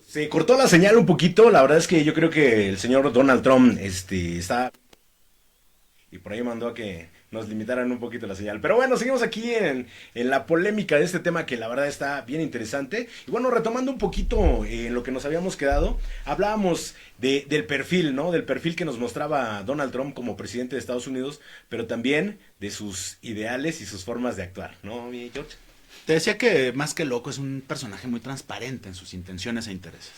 Se cortó la señal un poquito, la verdad es que yo creo que el señor Donald Trump está y por ahí mandó a que nos limitaran un poquito la señal. Pero bueno, seguimos aquí en la polémica de este tema que la verdad está bien interesante. Y bueno, retomando un poquito en lo que nos habíamos quedado, hablábamos del perfil, ¿no? Del perfil que nos mostraba Donald Trump como presidente de Estados Unidos, pero también de sus ideales y sus formas de actuar, ¿no, mi George? Te decía que más que loco es un personaje muy transparente en sus intenciones e intereses.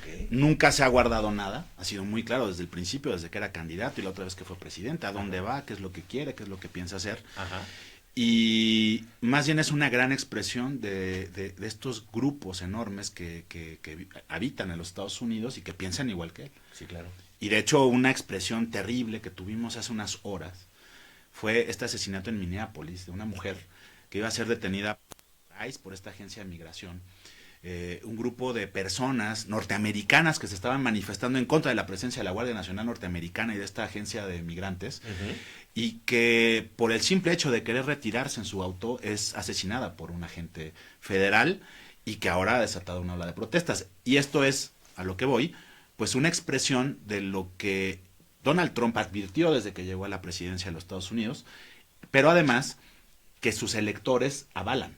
Ok. Nunca se ha guardado nada, ha sido muy claro desde el principio, desde que era candidato y la otra vez que fue presidente, a dónde va, qué es lo que quiere, qué es lo que piensa hacer. Ajá. Y más bien es una gran expresión de estos grupos enormes que habitan en los Estados Unidos y que piensan igual que él. Sí, claro. Y de hecho una expresión terrible que tuvimos hace unas horas fue este asesinato en Minneapolis de una mujer que iba a ser detenida por esta agencia de migración, un grupo de personas norteamericanas que se estaban manifestando en contra de la presencia de la Guardia Nacional norteamericana y de esta agencia de migrantes, Ujú. y que por el simple hecho de querer retirarse en su auto es asesinada por un agente federal y que ahora ha desatado una ola de protestas. Y esto es, a lo que voy, pues una expresión de lo que Donald Trump advirtió desde que llegó a la presidencia de los Estados Unidos, pero además que sus electores avalan.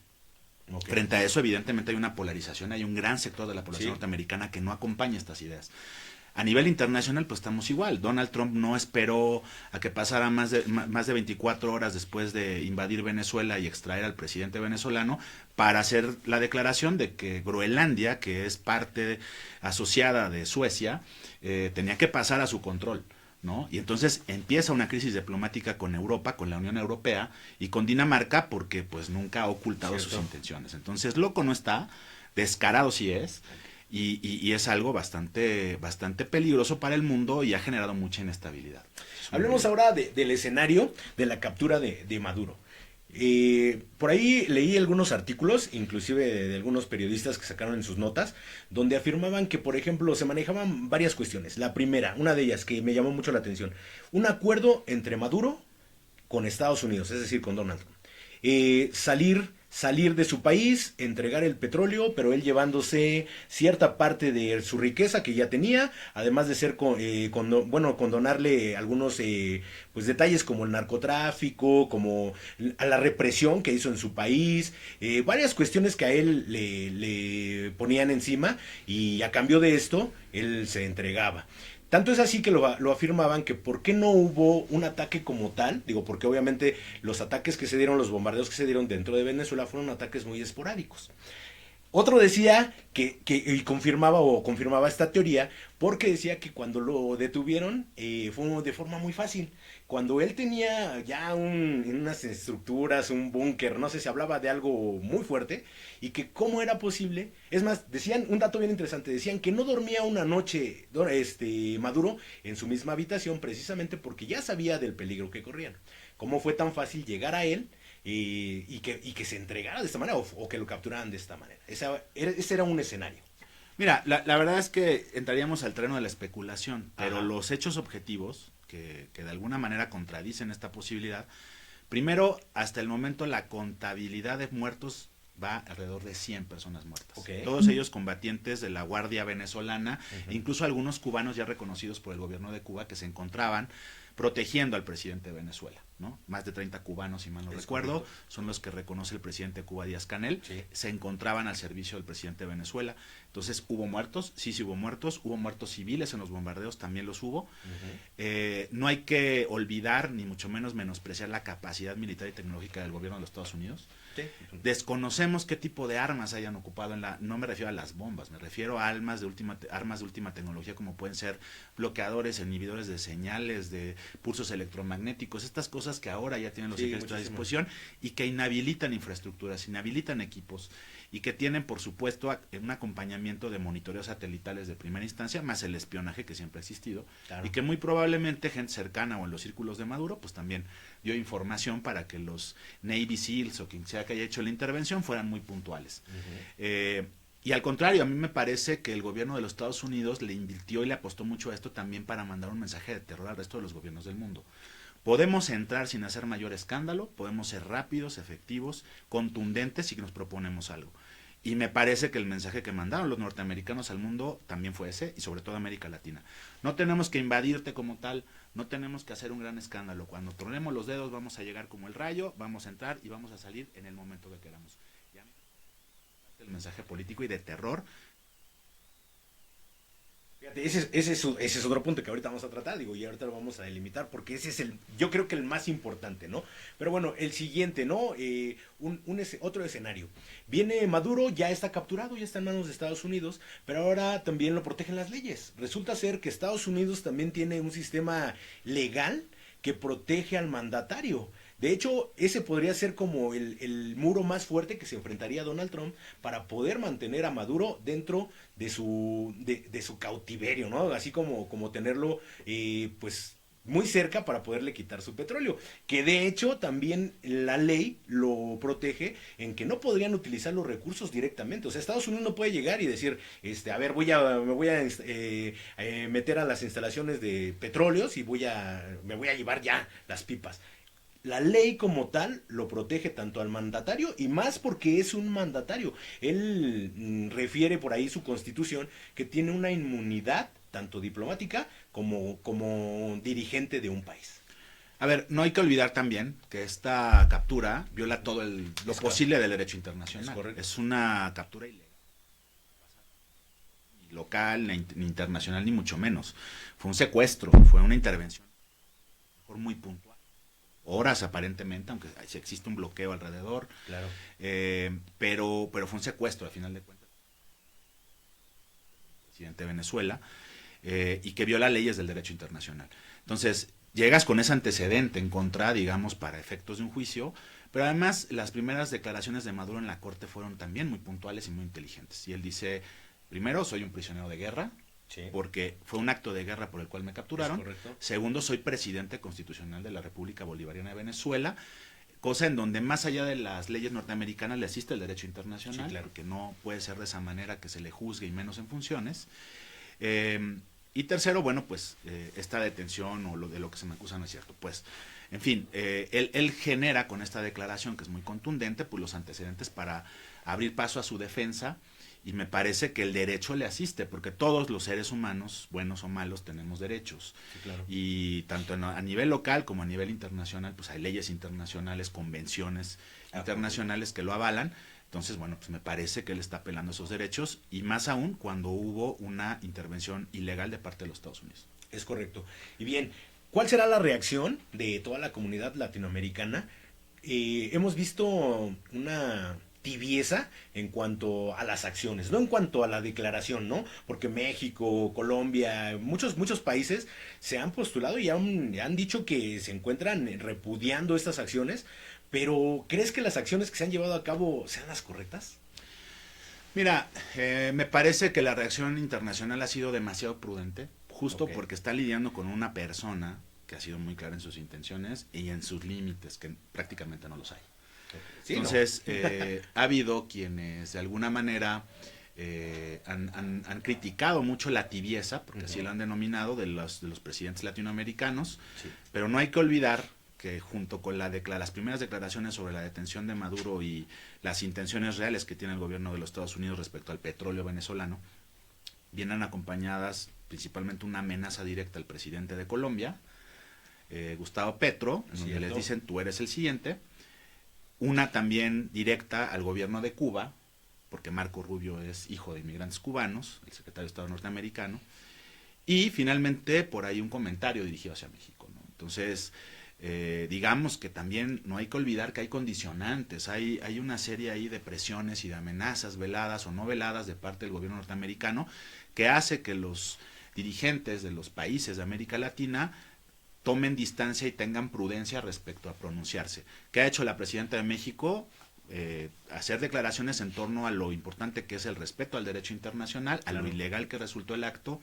Ok. Frente a eso, evidentemente hay una polarización, hay un gran sector de la población Sí. norteamericana que no acompaña estas ideas. A nivel internacional, pues estamos igual. Donald Trump no esperó a que pasara más de 24 horas después de invadir Venezuela y extraer al presidente venezolano para hacer la declaración de que Groenlandia, que es parte asociada de Suecia, tenía que pasar a su control. ¿No? Y entonces empieza una crisis diplomática con Europa, con la Unión Europea y con Dinamarca porque pues nunca ha ocultado sus Cierto. intenciones. Entonces loco no está, descarado sí es, y es algo bastante peligroso para el mundo y ha generado mucha inestabilidad. Es un Hablemos riesgo. ahora del escenario de la captura de Maduro. Por ahí leí algunos artículos, inclusive de algunos periodistas que sacaron en sus notas, donde afirmaban que, por ejemplo, se manejaban varias cuestiones. La primera, una de ellas que me llamó mucho la atención, un acuerdo entre Maduro con Estados Unidos, es decir, con Donald Trump. Salir de su país, entregar el petróleo, pero él llevándose cierta parte de su riqueza que ya tenía, además de ser bueno, condonarle algunos pues detalles como el narcotráfico, como a la represión que hizo en su país, varias cuestiones que a él le ponían encima y a cambio de esto él se entregaba. Tanto es así que lo afirmaban que por qué no hubo un ataque como tal, digo, porque obviamente los ataques que se dieron, los bombardeos que se dieron dentro de Venezuela fueron ataques muy esporádicos. Otro decía y confirmaba esta teoría porque decía que cuando lo detuvieron fue de forma muy fácil. Cuando él tenía ya unas estructuras, un búnker, no sé, se hablaba de algo muy fuerte y que cómo era posible. Es más, decían un dato bien interesante, decían que no dormía una noche Maduro en su misma habitación precisamente porque ya sabía del peligro que corrían. ¿Cómo fue tan fácil llegar a él y que se entregara de esta manera o que lo capturaran de esta manera? Ese era un escenario. Mira, la verdad es que entraríamos al terreno de la especulación, pero Ajá. los hechos objetivos que de alguna manera contradicen esta posibilidad, primero, hasta el momento la contabilidad de muertos va alrededor de 100 personas muertas. Ok. Todos ellos combatientes de la Guardia Venezolana, e Ujú. incluso algunos cubanos ya reconocidos por el gobierno de Cuba que se encontraban protegiendo al presidente de Venezuela, ¿no? Más de 30 cubanos, si mal no Es recuerdo, correcto. son los que reconoce el presidente de Cuba, Díaz Canel, Sí. se encontraban al servicio del presidente de Venezuela. Entonces, ¿hubo muertos? Sí, sí hubo muertos civiles en los bombardeos, también los hubo. Ujú. No hay que olvidar, ni mucho menos menospreciar la capacidad militar y tecnológica del gobierno de los Estados Unidos. Sí. Desconocemos qué tipo de armas hayan ocupado no me refiero a las bombas, me refiero a armas de última tecnología como pueden ser bloqueadores, inhibidores de señales, de pulsos electromagnéticos, estas cosas que ahora ya tienen los Sí, ejércitos a muchísimo. disposición y que inhabilitan infraestructuras, inhabilitan equipos y que tienen, por supuesto, un acompañamiento de monitoreos satelitales de primera instancia, más el espionaje que siempre ha existido, Claro. y que muy probablemente gente cercana o en los círculos de Maduro, pues también dio información para que los Navy SEALs o quien sea que haya hecho la intervención fueran muy puntuales. Ujú. Y al contrario, a mí me parece que el gobierno de los Estados Unidos le invirtió y le apostó mucho a esto también para mandar un mensaje de terror al resto de los gobiernos del mundo. Podemos entrar sin hacer mayor escándalo, podemos ser rápidos, efectivos, contundentes si nos proponemos algo. Y me parece que el mensaje que mandaron los norteamericanos al mundo también fue ese, y sobre todo a América Latina. No tenemos que invadirte como tal, no tenemos que hacer un gran escándalo. Cuando tronemos los dedos vamos a llegar como el rayo, vamos a entrar y vamos a salir en el momento que queramos. Ya el mensaje político y de terror. Fíjate, ese es otro punto que ahorita vamos a tratar, digo, y ahorita lo vamos a delimitar, porque ese es yo creo que el más importante, ¿no? Pero bueno, el siguiente, ¿no? Otro escenario. Viene Maduro, ya está capturado, ya está en manos de Estados Unidos, pero ahora también lo protegen las leyes. Resulta ser que Estados Unidos también tiene un sistema legal que protege al mandatario. De hecho, ese podría ser como el muro más fuerte que se enfrentaría Donald Trump para poder mantener a Maduro dentro de su cautiverio, ¿no? Así como tenerlo, pues, muy cerca para poderle quitar su petróleo. Que de hecho también la ley lo protege en que no podrían utilizar los recursos directamente. O sea, Estados Unidos no puede llegar y decir, a ver, me voy a meter a las instalaciones de petróleos y me voy a llevar ya las pipas. La ley como tal lo protege tanto al mandatario y más porque es un mandatario. Él refiere por ahí su constitución que tiene una inmunidad tanto diplomática como dirigente de un país. A ver, no hay que olvidar también que esta captura viola todo lo posible del derecho internacional. Es una captura ilegal. Ni local, ni internacional, ni mucho menos. Fue un secuestro, fue una intervención muy puntual. Horas aparentemente, aunque existe un bloqueo alrededor. Claro. Pero fue un secuestro, al final de cuentas. El presidente de Venezuela, y que viola leyes del derecho internacional. Entonces, llegas con ese antecedente en contra, digamos, para efectos de un juicio, pero además las primeras declaraciones de Maduro en la corte fueron también muy puntuales y muy inteligentes. Y él dice, primero, soy un prisionero de guerra, sí, porque fue un acto de guerra por el cual me capturaron. Segundo, soy presidente constitucional de la República Bolivariana de Venezuela, cosa en donde más allá de las leyes norteamericanas le asiste el derecho internacional, sí, claro, que no puede ser de esa manera que se le juzgue y menos en funciones. Y tercero, bueno, pues esta detención o de lo que se me acusa no es cierto. Pues, en fin, él genera con esta declaración, que es muy contundente, pues los antecedentes para abrir paso a su defensa. Y me parece que el derecho le asiste, porque todos los seres humanos, buenos o malos, tenemos derechos. Sí, claro. Y tanto a nivel local como a nivel internacional, pues hay leyes internacionales, convenciones internacionales que lo avalan. Entonces, bueno, pues me parece que él está apelando a esos derechos, y más aún cuando hubo una intervención ilegal de parte de los Estados Unidos. Es correcto. Y bien, ¿cuál será la reacción de toda la comunidad latinoamericana? Hemos visto una tibieza en cuanto a las acciones, no en cuanto a la declaración, ¿no? Porque México, Colombia, muchos países se han postulado y han dicho que se encuentran repudiando estas acciones, pero ¿crees que las acciones que se han llevado a cabo sean las correctas? Mira, me parece que la reacción internacional ha sido demasiado prudente, justo porque está lidiando con una persona que ha sido muy clara en sus intenciones y en sus límites, que prácticamente no los hay. Sí, entonces, ¿no? Ha habido quienes de alguna manera han criticado mucho la tibieza, porque así lo han denominado, de los presidentes latinoamericanos, sí, pero no hay que olvidar que junto con las primeras declaraciones sobre la detención de Maduro y las intenciones reales que tiene el gobierno de los Estados Unidos respecto al petróleo venezolano, vienen acompañadas principalmente una amenaza directa al presidente de Colombia, Gustavo Petro, en donde les dicen, tú eres el siguiente. Una también directa al gobierno de Cuba, porque Marco Rubio es hijo de inmigrantes cubanos, el secretario de Estado norteamericano. Y finalmente por ahí un comentario dirigido hacia México, ¿no? Entonces, digamos que también no hay que olvidar que hay condicionantes, hay una serie ahí de presiones y de amenazas veladas o no veladas de parte del gobierno norteamericano que hace que los dirigentes de los países de América Latina tomen distancia y tengan prudencia respecto a pronunciarse. ¿Qué ha hecho la presidenta de México? Hacer declaraciones en torno a lo importante que es el respeto al derecho internacional, claro, a lo ilegal que resultó el acto,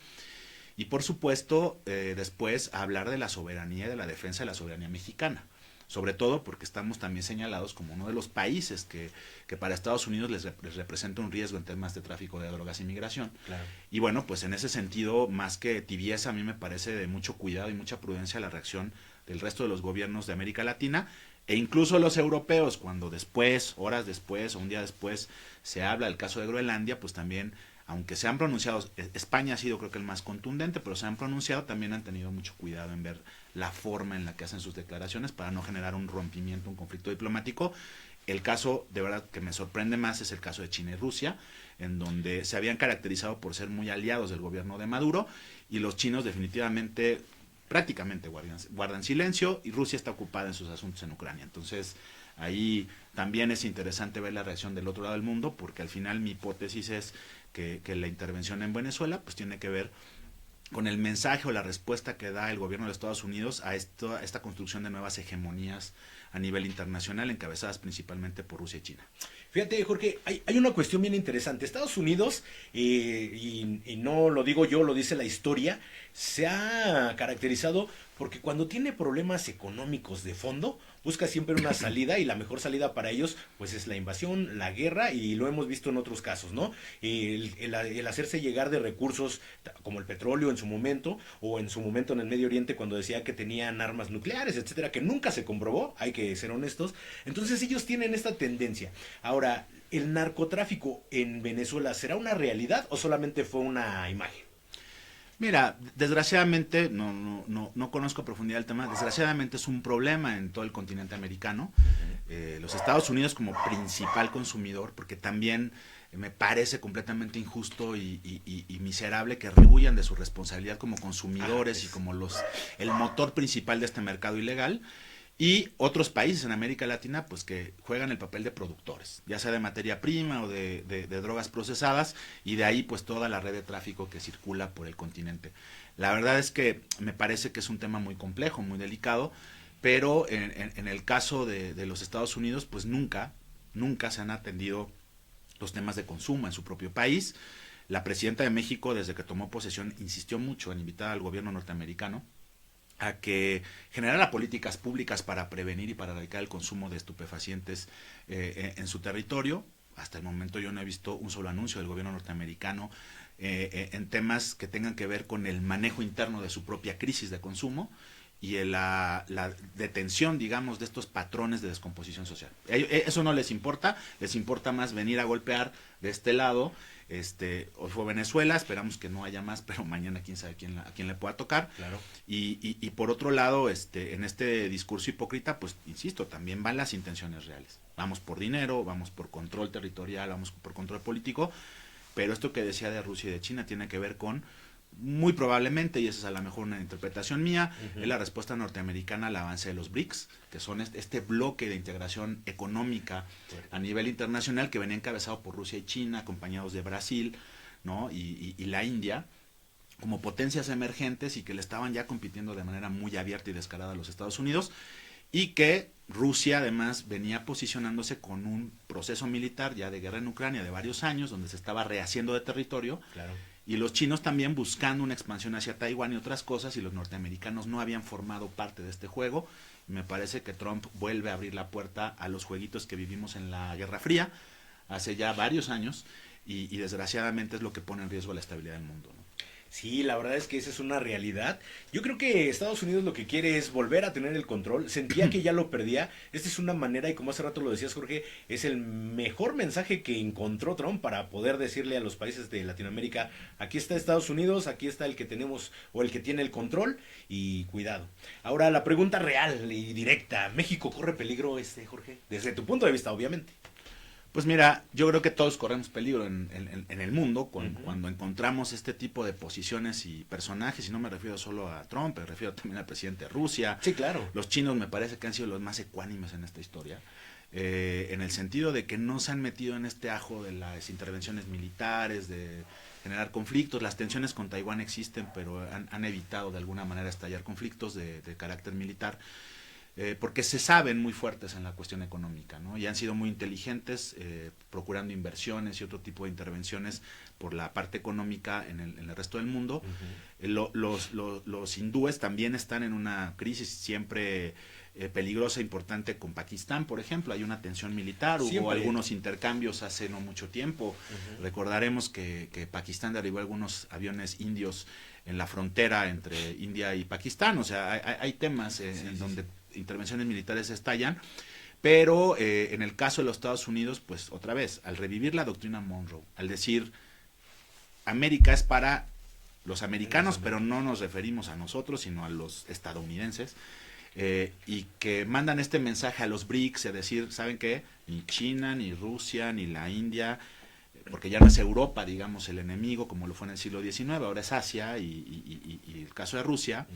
y por supuesto después hablar de la soberanía y de la defensa de la soberanía mexicana, sobre todo porque estamos también señalados como uno de los países que para Estados Unidos les representa un riesgo en temas de tráfico de drogas y migración. Claro. Y bueno, pues en ese sentido, más que tibieza, a mí me parece de mucho cuidado y mucha prudencia la reacción del resto de los gobiernos de América Latina, E incluso los europeos, cuando después, horas después o un día después, se habla del caso de Groenlandia, pues también, aunque se han pronunciado, España ha sido creo que el más contundente, pero se han pronunciado, también han tenido mucho cuidado en ver la forma en la que hacen sus declaraciones para no generar un rompimiento, un conflicto diplomático. El caso, de verdad, que me sorprende más es el caso de China y Rusia, en donde se habían caracterizado por ser muy aliados del gobierno de Maduro, y los chinos definitivamente prácticamente guardan silencio, y Rusia está ocupada en sus asuntos en Ucrania. Entonces, ahí también es interesante ver la reacción del otro lado del mundo, porque al final mi hipótesis es que la intervención en Venezuela pues tiene que ver con el mensaje o la respuesta que da el gobierno de Estados Unidos a esta construcción de nuevas hegemonías a nivel internacional, encabezadas principalmente por Rusia y China. Fíjate, Jorge, hay una cuestión bien interesante. Estados Unidos, y no lo digo yo, lo dice la historia, se ha caracterizado porque cuando tiene problemas económicos de fondo, busca siempre una salida, y la mejor salida para ellos pues es la invasión, la guerra, y lo hemos visto en otros casos, ¿no? El hacerse llegar de recursos como el petróleo en su momento, o en su momento en el Medio Oriente cuando decía que tenían armas nucleares, etcétera, que nunca se comprobó, hay que ser honestos. Entonces ellos tienen esta tendencia. Ahora, ¿el narcotráfico en Venezuela será una realidad o solamente fue una imagen? Mira, desgraciadamente, no conozco a profundidad el tema, desgraciadamente es un problema en todo el continente americano. Los Estados Unidos como principal consumidor, porque también me parece completamente injusto y miserable que rehuyan de su responsabilidad como consumidores y como el motor principal de este mercado ilegal. Y otros países en América Latina pues que juegan el papel de productores, ya sea de materia prima o de drogas procesadas, y de ahí pues toda la red de tráfico que circula por el continente. La verdad es que me parece que es un tema muy complejo, muy delicado, pero en el caso de los Estados Unidos pues nunca se han atendido los temas de consumo en su propio país. La presidenta de México, desde que tomó posesión, insistió mucho en invitar al gobierno norteamericano a que generara políticas públicas para prevenir y para erradicar el consumo de estupefacientes en su territorio. Hasta el momento yo no he visto un solo anuncio del gobierno norteamericano en temas que tengan que ver con el manejo interno de su propia crisis de consumo y la detención, digamos, de estos patrones de descomposición social. Eso no les importa más venir a golpear de este lado. Hoy fue Venezuela, esperamos que no haya más, pero mañana quién sabe a quién le pueda tocar. Claro. Y por otro lado, en este discurso hipócrita, pues insisto, también van las intenciones reales. Vamos por dinero, vamos por control territorial, vamos por control político, pero esto que decía de Rusia y de China tiene que ver con, muy probablemente, y esa es a lo mejor una interpretación mía, es la respuesta norteamericana al avance de los BRICS, que son este bloque de integración económica a nivel internacional que venía encabezado por Rusia y China, acompañados de Brasil, ¿no? y la India, como potencias emergentes, y que le estaban ya compitiendo de manera muy abierta y descarada a los Estados Unidos, y que Rusia además venía posicionándose con un proceso militar ya de guerra en Ucrania de varios años, donde se estaba rehaciendo de territorio. Claro. Y los chinos también buscando una expansión hacia Taiwán y otras cosas, y los norteamericanos no habían formado parte de este juego. Me parece que Trump vuelve a abrir la puerta a los jueguitos que vivimos en la Guerra Fría hace ya varios años, y desgraciadamente es lo que pone en riesgo la estabilidad del mundo, ¿no? Sí, la verdad es que esa es una realidad. Yo creo que Estados Unidos lo que quiere es volver a tener el control. Sentía que ya lo perdía. Esta es una manera, y como hace rato lo decías, Jorge, es el mejor mensaje que encontró Trump para poder decirle a los países de Latinoamérica: aquí está Estados Unidos, aquí está el que tenemos o el que tiene el control, y cuidado. Ahora la pregunta real y directa: ¿México corre peligro, Jorge? Desde tu punto de vista, obviamente. Pues mira, yo creo que todos corremos peligro en el mundo cuando encontramos este tipo de posiciones y personajes, y no me refiero solo a Trump, me refiero también al presidente de Rusia. Sí, claro. Los chinos me parece que han sido los más ecuánimes en esta historia, en el sentido de que no se han metido en este ajo de las intervenciones militares, de generar conflictos. Las tensiones con Taiwán existen, pero han evitado de alguna manera estallar conflictos de carácter militar. Porque se saben muy fuertes en la cuestión económica, ¿no? Y han sido muy inteligentes, procurando inversiones y otro tipo de intervenciones por la parte económica en el resto del mundo. Los hindúes también están en una crisis siempre peligrosa, importante con Pakistán, por ejemplo. Hay una tensión militar, hubo algunos intercambios hace no mucho tiempo. Recordaremos que Pakistán derribó algunos aviones indios en la frontera entre India y Pakistán. O sea, hay temas en donde intervenciones militares estallan, pero en el caso de los Estados Unidos, pues otra vez, al revivir la doctrina Monroe, al decir América es para los americanos, pero no nos referimos a nosotros, sino a los estadounidenses, y que mandan este mensaje a los BRICS, es decir, ¿saben qué? Ni China, ni Rusia, ni la India, porque ya no es Europa, digamos, el enemigo, como lo fue en el siglo XIX, ahora es Asia, y el caso de Rusia,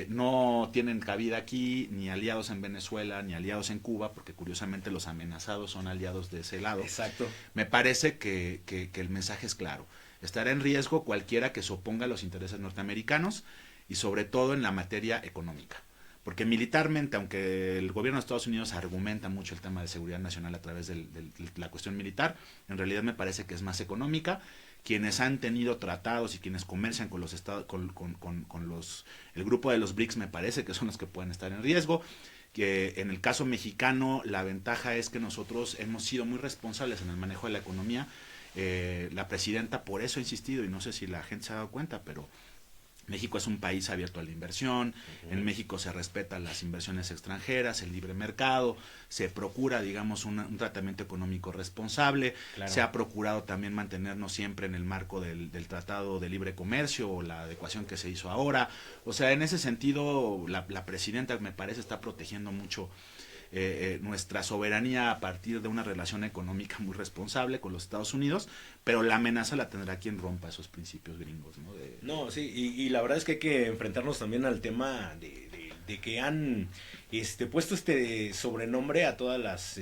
no tienen cabida aquí, ni aliados en Venezuela, ni aliados en Cuba, porque curiosamente los amenazados son aliados de ese lado. Exacto. Me parece que el mensaje es claro. Estará en riesgo cualquiera que se oponga a los intereses norteamericanos y sobre todo en la materia económica. Porque militarmente, aunque el gobierno de Estados Unidos argumenta mucho el tema de seguridad nacional a través de la cuestión militar, en realidad me parece que es más económica. Quienes han tenido tratados y quienes comercian con los estados, el grupo de los BRICS, me parece que son los que pueden estar en riesgo. Que en el caso mexicano la ventaja es que nosotros hemos sido muy responsables en el manejo de la economía. La presidenta por eso ha insistido, y no sé si la gente se ha dado cuenta, pero México es un país abierto a la inversión, en México se respetan las inversiones extranjeras, el libre mercado, se procura, digamos, un tratamiento económico responsable, claro. Se ha procurado también mantenernos siempre en el marco del Tratado de Libre Comercio o la adecuación que se hizo ahora. O sea, en ese sentido, la presidenta, me parece, está protegiendo mucho nuestra soberanía a partir de una relación económica muy responsable con los Estados Unidos, pero la amenaza la tendrá quien rompa esos principios gringos, ¿no? No, sí, y la verdad es que hay que enfrentarnos también al tema de que han puesto este sobrenombre a todas las,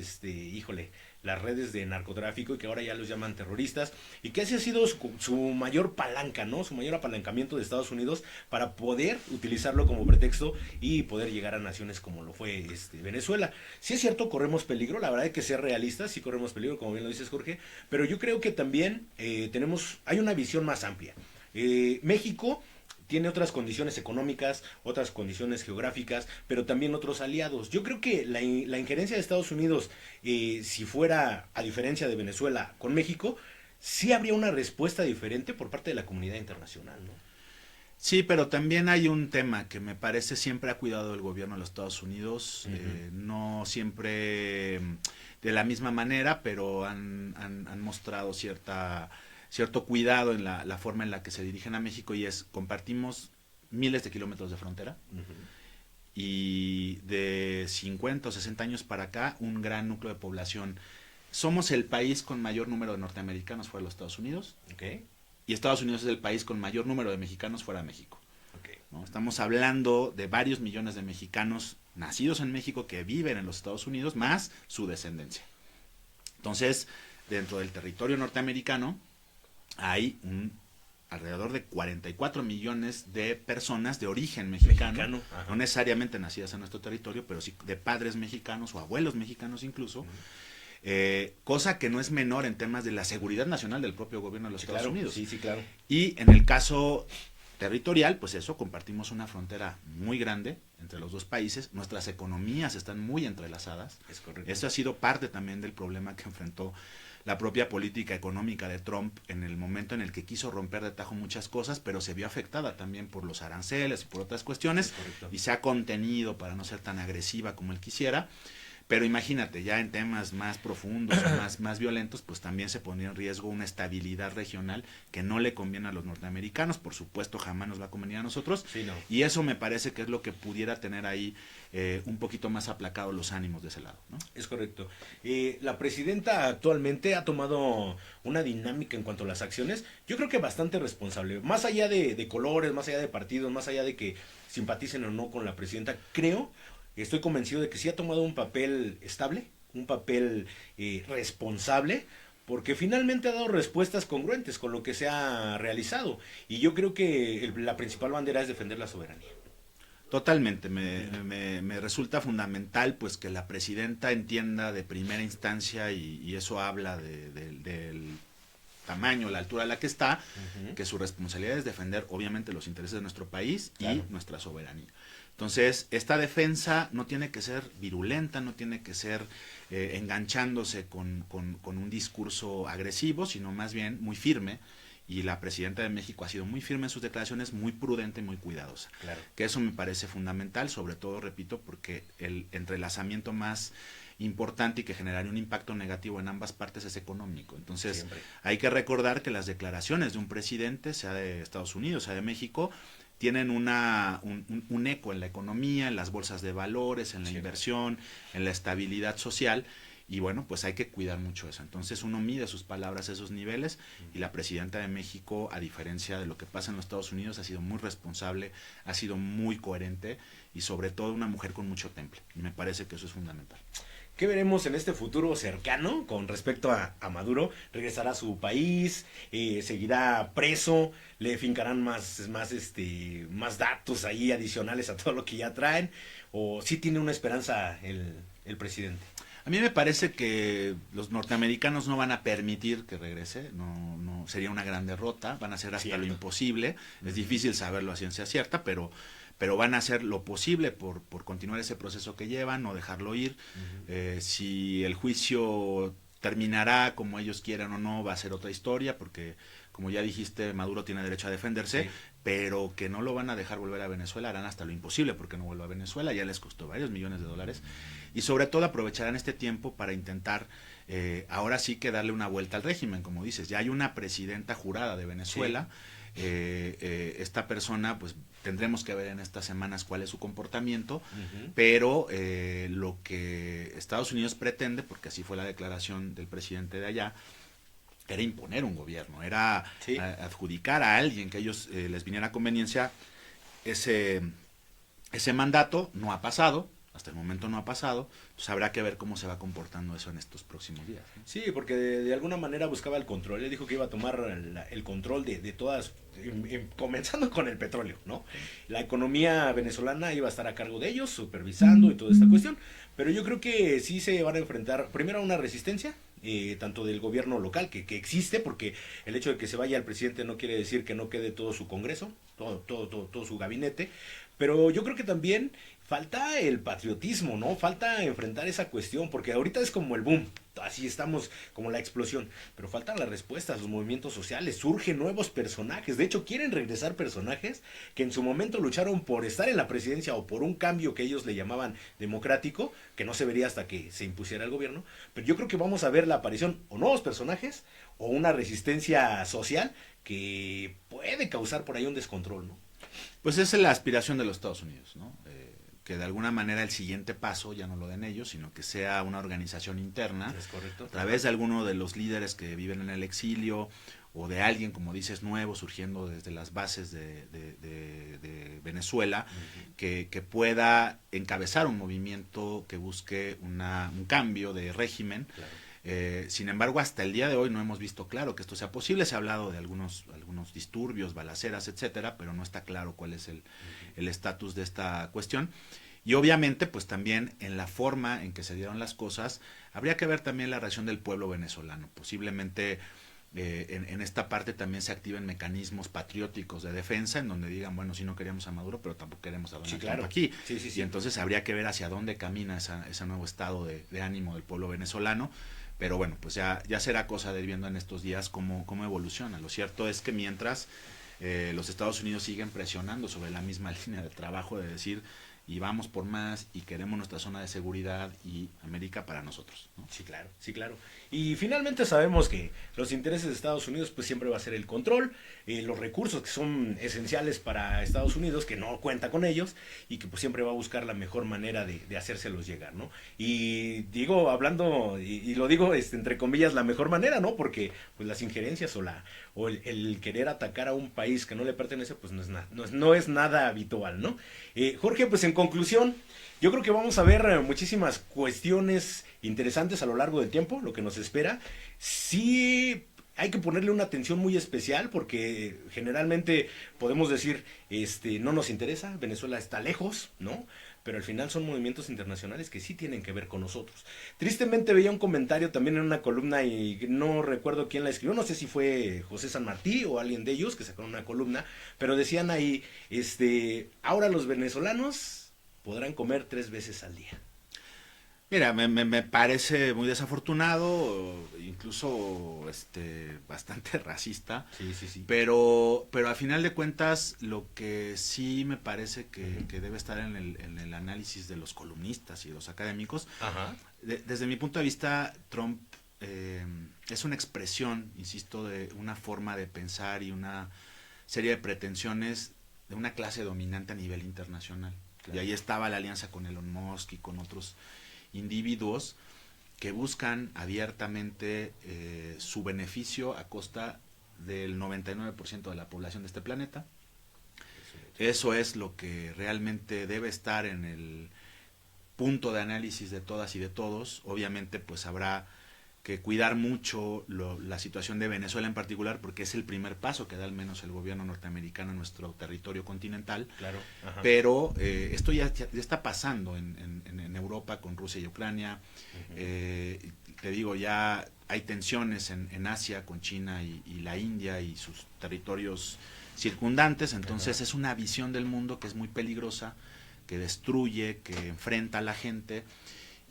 las redes de narcotráfico, y que ahora ya los llaman terroristas, y que ese ha sido su mayor palanca, ¿no? Su mayor apalancamiento de Estados Unidos para poder utilizarlo como pretexto y poder llegar a naciones como lo fue Venezuela. Sí es cierto, corremos peligro, la verdad hay que ser realistas, sí corremos peligro, como bien lo dices, Jorge, pero yo creo que también hay una visión más amplia. México tiene otras condiciones económicas, otras condiciones geográficas, pero también otros aliados. Yo creo que la injerencia de Estados Unidos, si fuera a diferencia de Venezuela con México, sí habría una respuesta diferente por parte de la comunidad internacional, ¿no? Sí, pero también hay un tema que me parece siempre ha cuidado el gobierno de los Estados Unidos, no siempre de la misma manera, pero han mostrado cierto cuidado en la forma en la que se dirigen a México, y es, compartimos miles de kilómetros de frontera, y de 50 o 60 años para acá, un gran núcleo de población. Somos el país con mayor número de norteamericanos fuera de los Estados Unidos, y Estados Unidos es el país con mayor número de mexicanos fuera de México. ¿No? Estamos hablando de varios millones de mexicanos nacidos en México que viven en los Estados Unidos, más su descendencia. Entonces, dentro del territorio norteamericano hay alrededor de 44 millones de personas de origen mexicano, no necesariamente nacidas en nuestro territorio, pero sí de padres mexicanos o abuelos mexicanos incluso, cosa que no es menor en temas de la seguridad nacional del propio gobierno de los Estados Unidos. Sí, claro. Y en el caso territorial, pues eso, compartimos una frontera muy grande entre los dos países, nuestras economías están muy entrelazadas. Es correcto. Eso ha sido parte también del problema que enfrentó la propia política económica de Trump en el momento en el que quiso romper de tajo muchas cosas, pero se vio afectada también por los aranceles y por otras cuestiones, y se ha contenido para no ser tan agresiva como él quisiera. Pero imagínate, ya en temas más profundos o más violentos, pues también se pondría en riesgo una estabilidad regional que no le conviene a los norteamericanos, por supuesto jamás nos va a convenir a nosotros, sí, no. Y eso me parece que es lo que pudiera tener ahí un poquito más aplacado los ánimos de ese lado, ¿no? Es correcto. La presidenta actualmente ha tomado una dinámica en cuanto a las acciones, yo creo que bastante responsable, más allá de colores, más allá de partidos, más allá de que simpaticen o no con la presidenta, estoy convencido de que sí ha tomado un papel estable, un papel responsable, porque finalmente ha dado respuestas congruentes con lo que se ha realizado. Y yo creo que la principal bandera es defender la soberanía. Totalmente, me resulta fundamental pues que la presidenta entienda de primera instancia, y eso habla del tamaño, la altura a la que está, que su responsabilidad es defender obviamente los intereses de nuestro país, claro, y nuestra soberanía. Entonces, esta defensa no tiene que ser virulenta, no tiene que ser enganchándose con un discurso agresivo, sino más bien muy firme y la presidenta de México ha sido muy firme en sus declaraciones, muy prudente y muy cuidadosa. Claro. Que eso me parece fundamental, sobre todo, repito, porque el entrelazamiento más importante y que generaría un impacto negativo en ambas partes es económico. Entonces, Siempre. hay que recordar que las declaraciones de un presidente, sea de Estados Unidos, sea de México, tienen un eco en la economía, en las bolsas de valores, en la inversión, en la estabilidad social. Y bueno, pues hay que cuidar mucho eso. Entonces uno mide sus palabras a esos niveles y la presidenta de México, a diferencia de lo que pasa en los Estados Unidos, ha sido muy responsable, ha sido muy coherente y sobre todo una mujer con mucho temple. Y me parece que eso es fundamental. ¿Qué veremos en este futuro cercano con respecto a Maduro? ¿Regresará a su país? ¿Seguirá preso? ¿Le fincarán más datos ahí adicionales a todo lo que ya traen? ¿O sí tiene una esperanza el presidente? A mí me parece que los norteamericanos no van a permitir que regrese, no sería una gran derrota, van a hacer hasta lo imposible, es difícil saberlo a ciencia cierta, pero van a hacer lo posible por continuar ese proceso que llevan, no dejarlo ir. Si el juicio terminará como ellos quieran o no, va a ser otra historia, porque como ya dijiste, Maduro tiene derecho a defenderse, sí, pero que no lo van a dejar volver a Venezuela, harán hasta lo imposible porque no vuelva a Venezuela, ya les costó varios millones de dólares, y sobre todo aprovecharán este tiempo para intentar ahora sí que darle una vuelta al régimen, como dices, ya hay una presidenta jurada de Venezuela, sí. Esta persona, pues tendremos que ver en estas semanas cuál es su comportamiento, pero lo que Estados Unidos pretende, porque así fue la declaración del presidente de allá, era imponer un gobierno, era adjudicar a alguien que a ellos les viniera a conveniencia ese mandato. No ha pasado, hasta el momento no ha pasado, pues habrá que ver cómo se va comportando eso en estos próximos días, ¿no? Sí, porque de alguna manera buscaba el control, él dijo que iba a tomar el control de todas, comenzando con el petróleo, ¿no? La economía venezolana iba a estar a cargo de ellos, supervisando y toda esta cuestión, pero yo creo que sí se van a enfrentar primero a una resistencia, tanto del gobierno local que existe, porque el hecho de que se vaya el presidente no quiere decir que no quede todo su congreso, todo su gabinete, pero yo creo que también falta el patriotismo, ¿no? Falta enfrentar esa cuestión, porque ahorita es como el boom, así estamos como la explosión, pero faltan las respuestas, los movimientos sociales, surgen nuevos personajes, de hecho quieren regresar personajes que en su momento lucharon por estar en la presidencia o por un cambio que ellos le llamaban democrático, que no se vería hasta que se impusiera el gobierno, pero yo creo que vamos a ver la aparición o nuevos personajes o una resistencia social que puede causar por ahí un descontrol, ¿no? Pues esa es la aspiración de los Estados Unidos, ¿no? Que de alguna manera el siguiente paso ya no lo den ellos, sino que sea una organización interna, es correcto, a través de alguno de los líderes que viven en el exilio, o de alguien, como dices, nuevo, surgiendo desde las bases de Venezuela, que pueda encabezar un movimiento que busque un cambio de régimen. Claro. Sin embargo, hasta el día de hoy no hemos visto claro que esto sea posible. Se ha hablado de algunos disturbios, balaceras, etcétera, pero no está claro cuál es el estatus de esta cuestión. Y obviamente, pues también en la forma en que se dieron las cosas, habría que ver también la reacción del pueblo venezolano. Posiblemente en esta parte también se activen mecanismos patrióticos de defensa, en donde digan, bueno, sí no queríamos a Maduro, pero tampoco queremos a Donald Trump aquí. Sí. Y entonces habría que ver hacia dónde camina ese nuevo estado de ánimo del pueblo venezolano. Pero bueno, pues ya será cosa de ir viendo en estos días cómo evoluciona. Lo cierto es que mientras los Estados Unidos siguen presionando sobre la misma línea de trabajo de decir, y vamos por más, y queremos nuestra zona de seguridad y América para nosotros, ¿no? Sí, claro. Y finalmente sabemos que los intereses de Estados Unidos pues siempre va a ser el control, los recursos que son esenciales para Estados Unidos, que no cuenta con ellos, y que pues siempre va a buscar la mejor manera de hacérselos llegar, ¿no? Y digo, hablando, y lo digo entre comillas, la mejor manera, ¿no? Porque pues las injerencias o el querer atacar a un país que no le pertenece, pues no es nada habitual, ¿no? Jorge, pues en conclusión, yo creo que vamos a ver muchísimas cuestiones interesantes a lo largo del tiempo, lo que nos espera. Sí, hay que ponerle una atención muy especial porque generalmente podemos decir, no nos interesa, Venezuela está lejos, ¿no? Pero al final son movimientos internacionales que sí tienen que ver con nosotros. Tristemente veía un comentario también en una columna y no recuerdo quién la escribió, no sé si fue José San Martí o alguien de ellos que sacaron una columna, pero decían ahí, ahora los venezolanos podrán comer 3 veces al día. Mira, me parece muy desafortunado, incluso bastante racista, Sí, sí, sí. pero a final de cuentas lo que sí me parece que debe estar en el análisis de los columnistas y de los académicos, Ajá. desde mi punto de vista, Trump es una expresión, insisto, de una forma de pensar y una serie de pretensiones de una clase dominante a nivel internacional. Claro. Y ahí estaba la alianza con Elon Musk y con otros individuos que buscan abiertamente su beneficio a costa del 99% de la población de este planeta. Eso es lo que realmente debe estar en el punto de análisis de todas y de todos. Obviamente pues habrá que cuidar mucho la situación de Venezuela en particular, porque es el primer paso que da al menos el gobierno norteamericano en nuestro territorio continental. Claro. Ajá. Pero esto ya está pasando en Europa con Rusia y Ucrania. Te digo, ya hay tensiones en Asia con China y la India y sus territorios circundantes. Entonces es una visión del mundo que es muy peligrosa, que destruye, que enfrenta a la gente,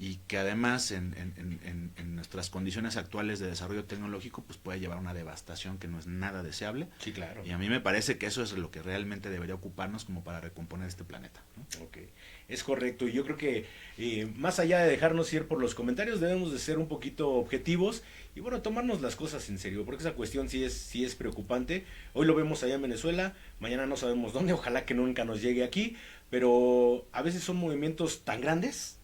y que además en nuestras condiciones actuales de desarrollo tecnológico pues puede llevar a una devastación que no es nada deseable. Sí, claro. Y a mí me parece que eso es lo que realmente debería ocuparnos como para recomponer este planeta, ¿no? Ok, es correcto. Y yo creo que más allá de dejarnos ir por los comentarios, debemos de ser un poquito objetivos y bueno, tomarnos las cosas en serio, porque esa cuestión sí es preocupante. Hoy lo vemos allá en Venezuela, mañana no sabemos dónde, ojalá que nunca nos llegue aquí, pero a veces son movimientos tan grandes,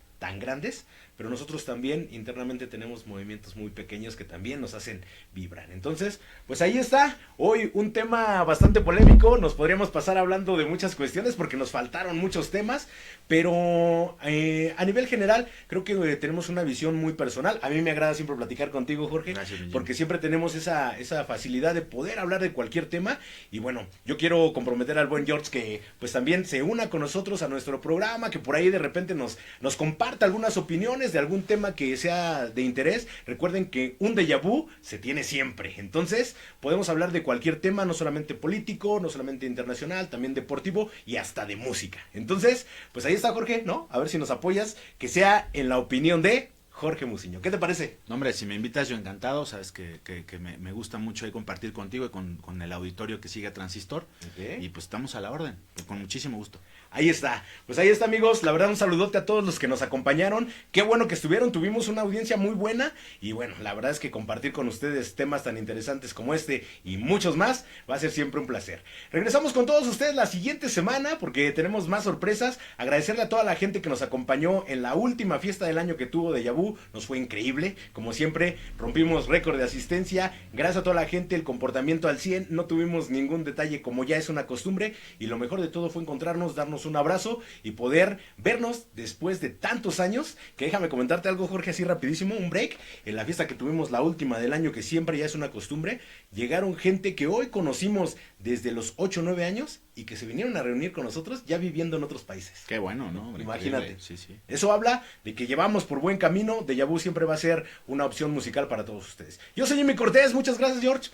pero nosotros también internamente tenemos movimientos muy pequeños que también nos hacen vibrar. Entonces, pues ahí está, hoy un tema bastante polémico, nos podríamos pasar hablando de muchas cuestiones porque nos faltaron muchos temas, pero a nivel general creo que tenemos una visión muy personal. A mí me agrada siempre platicar contigo, Jorge, Gracias, porque siempre tenemos esa facilidad de poder hablar de cualquier tema. Y bueno, yo quiero comprometer al buen George que pues también se una con nosotros a nuestro programa, que por ahí de repente nos comparta algunas opiniones de algún tema que sea de interés. Recuerden que un déjà vu se tiene siempre, entonces podemos hablar de cualquier tema, no solamente político, no solamente internacional, también deportivo y hasta de música. Entonces, pues ahí está, Jorge, ¿no? A ver si nos apoyas, que sea en la opinión de Jorge Muciño. ¿Qué te parece? No, hombre, si me invitas yo encantado, sabes que me gusta mucho ahí compartir contigo y con el auditorio que sigue a Transistor. Okay. Y pues estamos a la orden, con muchísimo gusto. Ahí está, pues ahí está, amigos, la verdad un saludote a todos los que nos acompañaron, qué bueno que estuvieron, tuvimos una audiencia muy buena y bueno, la verdad es que compartir con ustedes temas tan interesantes como este y muchos más va a ser siempre un placer. Regresamos con todos ustedes la siguiente semana porque tenemos más sorpresas, agradecerle a toda la gente que nos acompañó en la última fiesta del año que tuvo Déjà Vu, nos fue increíble, como siempre rompimos récord de asistencia, gracias a toda la gente, el comportamiento al 100, no tuvimos ningún detalle como ya es una costumbre y lo mejor de todo fue encontrarnos, darnos un abrazo y poder vernos después de tantos años, que déjame comentarte algo, Jorge, así rapidísimo, un break, en la fiesta que tuvimos la última del año, que siempre ya es una costumbre, llegaron gente que hoy conocimos desde los 8 o 9 años y que se vinieron a reunir con nosotros ya viviendo en otros países. Qué bueno, ¿no? Imagínate. Sí, sí. Eso habla de que llevamos por buen camino, Déjà Vu siempre va a ser una opción musical para todos ustedes. Yo soy Jimmy Cortés, muchas gracias, George.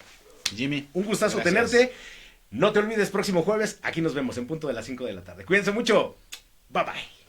Jimmy. Un gustazo gracias. tenerte. No te olvides, próximo jueves, aquí nos vemos en punto de las 5 de la tarde. Cuídense mucho. Bye bye.